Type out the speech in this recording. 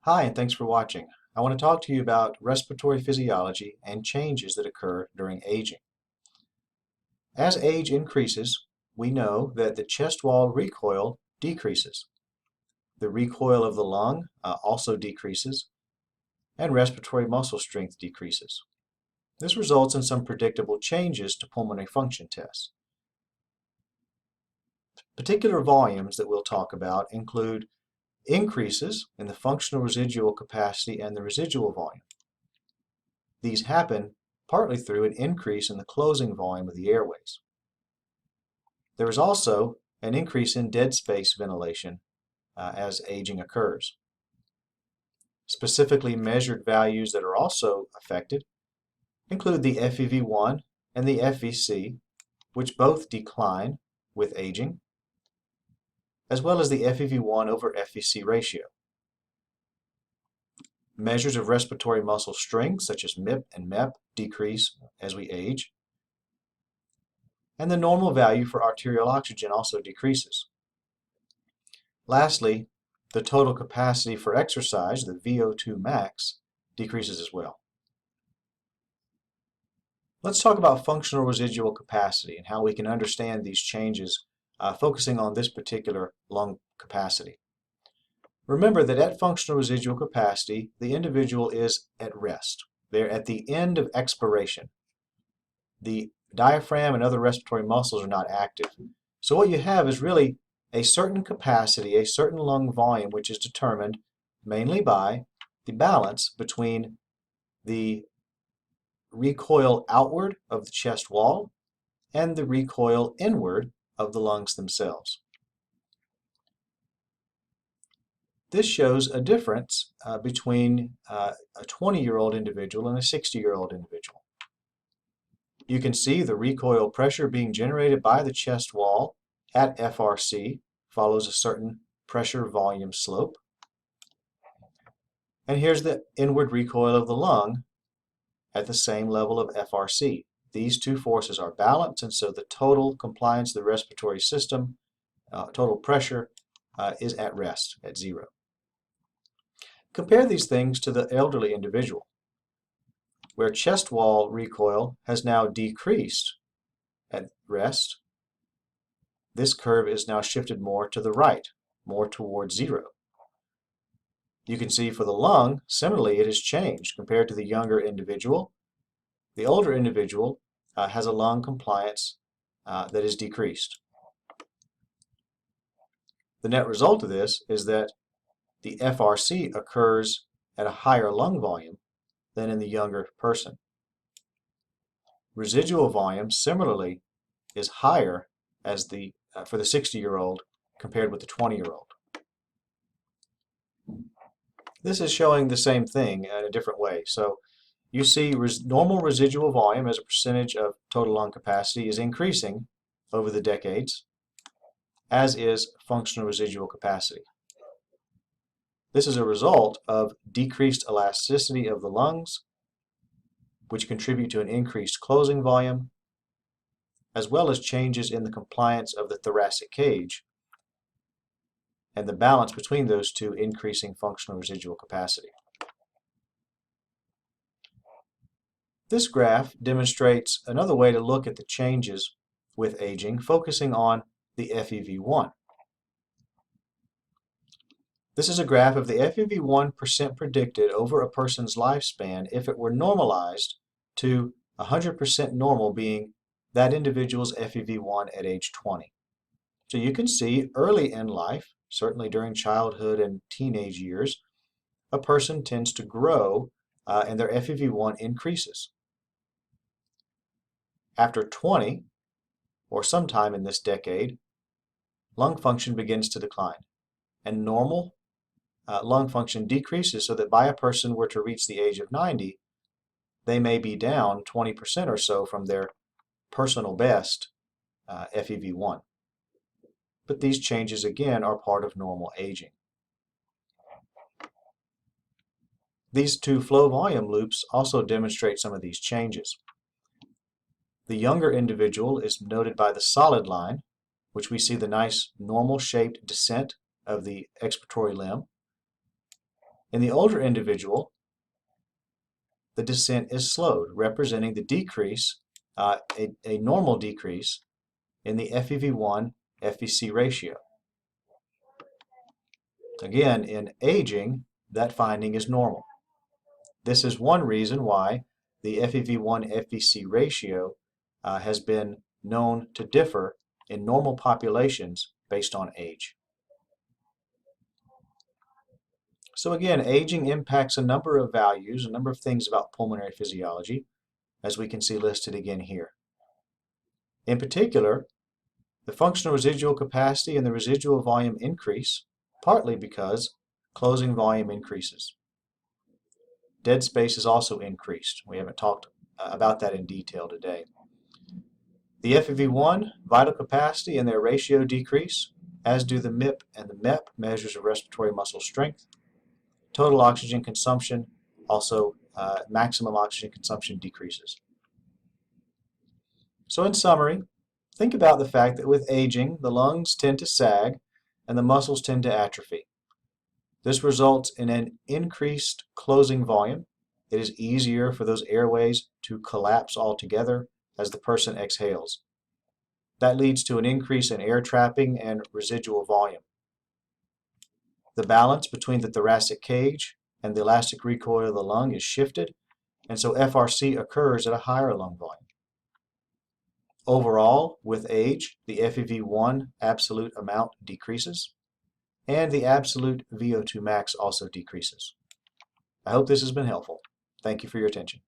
Hi, and thanks for watching. I want to talk to you about respiratory physiology and changes that occur during aging. As age increases, we know that the chest wall recoil decreases. The recoil of the lung also decreases, and respiratory muscle strength decreases. This results in some predictable changes to pulmonary function tests. Particular volumes that we'll talk about include increases in the functional residual capacity and the residual volume. These happen partly through an increase in the closing volume of the airways. There is also an increase in dead space ventilation as aging occurs. Specifically measured values that are also affected include the FEV1 and the FVC, which both decline with aging, as well as the FEV1 over FVC ratio. Measures of respiratory muscle strength, such as MIP and MEP, decrease as we age, and the normal value for arterial oxygen also decreases. Lastly, the total capacity for exercise, the VO2 max, decreases as well. Let's talk about functional residual capacity and how we can understand these changes focusing on this particular lung capacity. Remember that at functional residual capacity, the individual is at rest. They're at the end of expiration. The diaphragm and other respiratory muscles are not active. So what you have is really a certain capacity, a certain lung volume, which is determined mainly by the balance between the recoil outward of the chest wall and the recoil inward of the lungs themselves. This shows a difference between a 20-year-old individual and a 60-year-old individual. You can see the recoil pressure being generated by the chest wall at FRC follows a certain pressure volume slope. And here's the inward recoil of the lung at the same level of FRC. These two forces are balanced, and so the total compliance of the respiratory system, total pressure, is at rest, at zero. Compare these things to the elderly individual, where chest wall recoil has now decreased at rest. This curve is now shifted more to the right, more towards zero. You can see for the lung, similarly, it has changed compared to the younger individual. The older individual has a lung compliance that is decreased. The net result of this is that the FRC occurs at a higher lung volume than in the younger person. Residual volume similarly is higher as for the 60-year-old compared with the 20-year-old. This is showing the same thing in a different way. So you see normal residual volume as a percentage of total lung capacity is increasing over the decades, as is functional residual capacity. This is a result of decreased elasticity of the lungs, which contribute to an increased closing volume, as well as changes in the compliance of the thoracic cage, and the balance between those two increasing functional residual capacity. This graph demonstrates another way to look at the changes with aging, focusing on the FEV1. This is a graph of the FEV1% predicted over a person's lifespan if it were normalized to 100% normal, being that individual's FEV1 at age 20. So you can see early in life, certainly during childhood and teenage years, a person tends to grow and their FEV1 increases. After 20, or sometime in this decade, lung function begins to decline, and normal lung function decreases so that by a person were to reach the age of 90, they may be down 20% or so from their personal best FEV1. But these changes, again, are part of normal aging. These two flow volume loops also demonstrate some of these changes. The younger individual is noted by the solid line, which we see the nice normal shaped descent of the expiratory limb. In the older individual, the descent is slowed, representing the decrease, a normal decrease in the FEV1 FVC ratio. Again, in aging, that finding is normal. This is one reason why the FEV1 FVC ratio has been known to differ in normal populations based on age. So again, aging impacts a number of values, a number of things about pulmonary physiology, as we can see listed again here. In particular, the functional residual capacity and the residual volume increase, partly because closing volume increases. Dead space is also increased. We haven't talked about that in detail today. The FEV1, vital capacity, and their ratio decrease, as do the MIP and the MEP, measures of respiratory muscle strength. Total oxygen consumption, also maximum oxygen consumption, decreases. So in summary, think about the fact that with aging, the lungs tend to sag and the muscles tend to atrophy. This results in an increased closing volume. It is easier for those airways to collapse altogether as the person exhales. That leads to an increase in air trapping and residual volume. The balance between the thoracic cage and the elastic recoil of the lung is shifted, and so FRC occurs at a higher lung volume. Overall, with age, the FEV1 absolute amount decreases, and the absolute VO2 max also decreases. I hope this has been helpful. Thank you for your attention.